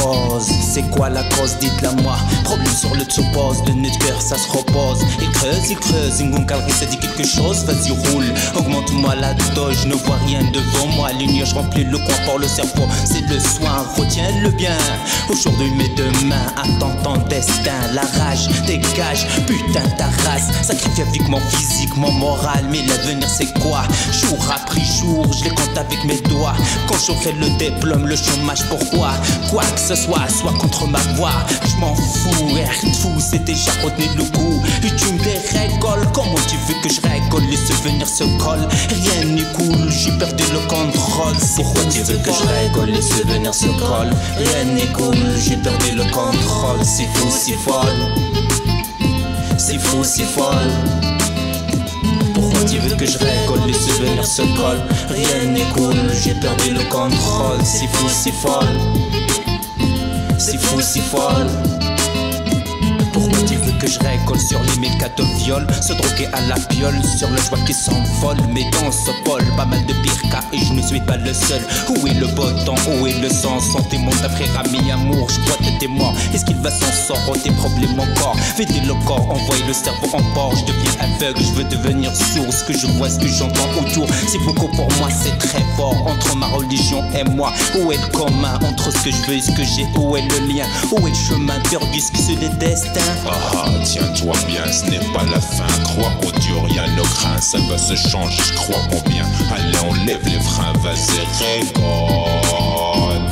pause. C'est quoi la cause, dites-la moi. Problème sur le s'oppose, le nez de cœur ça se repose. Il creuse, une galerie ça dit quelque chose. Vas-y roule, augmente-moi la dose. Je ne vois rien devant moi, l'union je remplis le coin par le cerveau. C'est le soin, retiens-le bien. Aujourd'hui mais demain, attends ton destin. La rage, dégage, putain ta race. Sacrifie physiquement, physiquement, moral. Mais l'avenir c'est quoi? Jour après jour, je les compte avec mes doigts. Quand je fais le diplôme, le chômage, pourquoi? Quoi que ce soit contre ma voix. Je m'en fous, fou, c'est déjà retenu le coup. Et tu me dérécoles, comment tu veux que je rigole? Les souvenirs se collent, rien n'est cool, j'ai perdu le contrôle. Pourquoi tu veux que je rigole? Les souvenirs se collent, rien n'est cool, j'ai perdu le contrôle. C'est fou, c'est folle. C'est fou, c'est folle. Pourquoi tu veux que je rigole? Les souvenirs se collent, rien n'est cool, j'ai perdu le contrôle. C'est fou, c'est folle. C'est fou, c'est folle. Pourquoi tu veux que je récolte sur les mécas de viol? Se droguer à la piole, sur le joie qui s'envole. Mais dans ce pôle, pas mal de birka et je ne suis pas le seul. Où est le beau temps, où est le sang? Santé, mon frère, ami, amour, je dois te témoin. Est-ce qu'il va s'en sortir? Des problèmes encore. Vider le corps, envoyer le cerveau en port. Je deviens aveugle, je veux devenir sourd. Ce que je vois, ce que j'entends autour, c'est beaucoup pour moi, c'est très fort. Entre ma religion et moi, où est le commun? Entre ce que je veux et ce que j'ai, où est le lien? Où est le chemin perdu, ce que les destins? Ah, tiens-toi bien, ce n'est pas la fin. Crois au dur, y'a le craint, ça va se changer, je crois mon bien. Allez, on lève les freins, vas-y, rigole.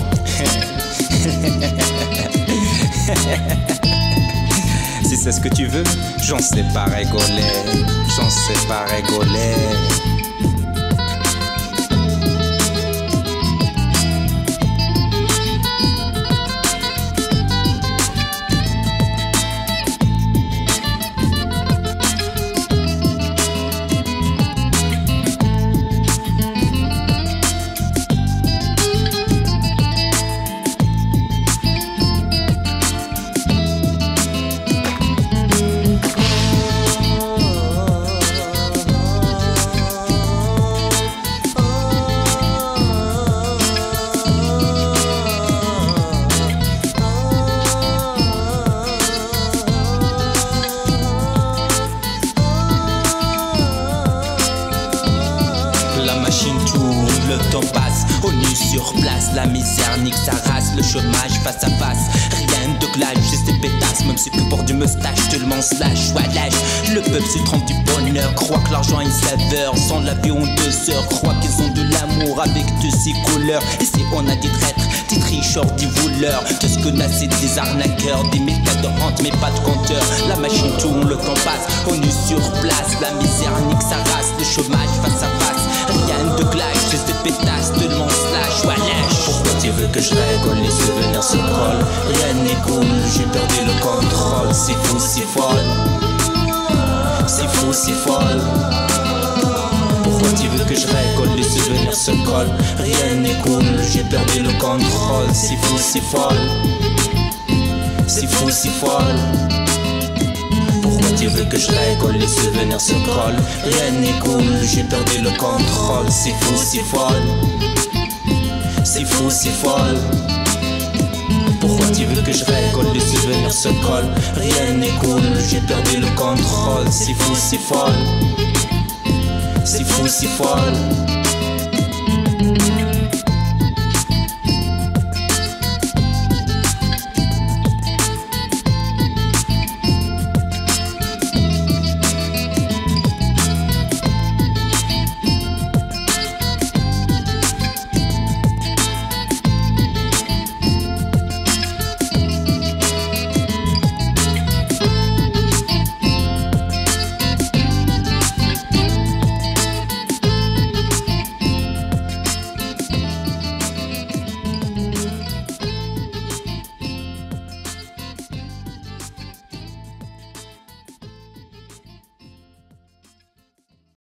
Si c'est ce que tu veux, j'en sais pas rigoler. J'en sais pas rigoler. La machine tourne, le temps passe, on est sur place, la misère nique sa race, le chômage face à face, rien de clash, j'ai ces pétasses, même si que pour du moustache, tout le monde slash, ouais lâche, le peuple se trompe du bonheur, croit que l'argent a une saveur, sans la vie ont 2 heures, croit qu'ils ont de l'amour avec de ces couleurs, ici on a des traîtres, des tricheurs, des voleurs, tout ce qu'on a c'est des arnaqueurs, des mécas de rente mais pas de compteur, la machine tourne, le temps passe, on est sur place, la misère nique sa race, le chômage face à face, rien de clash, juste des pétasses, tout le monde slash, ouais lâche. Pourquoi tu veux que je rigole? Les souvenirs se collent, rien n'est cool, j'ai perdu le contrôle. C'est fou, c'est folle. C'est fou, c'est folle. Pourquoi tu veux que je rigole? Les souvenirs se collent, rien n'est cool, j'ai perdu le contrôle. C'est fou, c'est folle. C'est fou, c'est folle. Pourquoi tu veux que je rigole? Les souvenirs se collent, rien n'est cool, j'ai perdu le contrôle. C'est fou, c'est folle. C'est fou, c'est folle. Pourquoi tu veux que je rigole? Les souvenirs se collent, rien n'est cool, j'ai perdu le contrôle. C'est fou, c'est folle. C'est fou, c'est folle.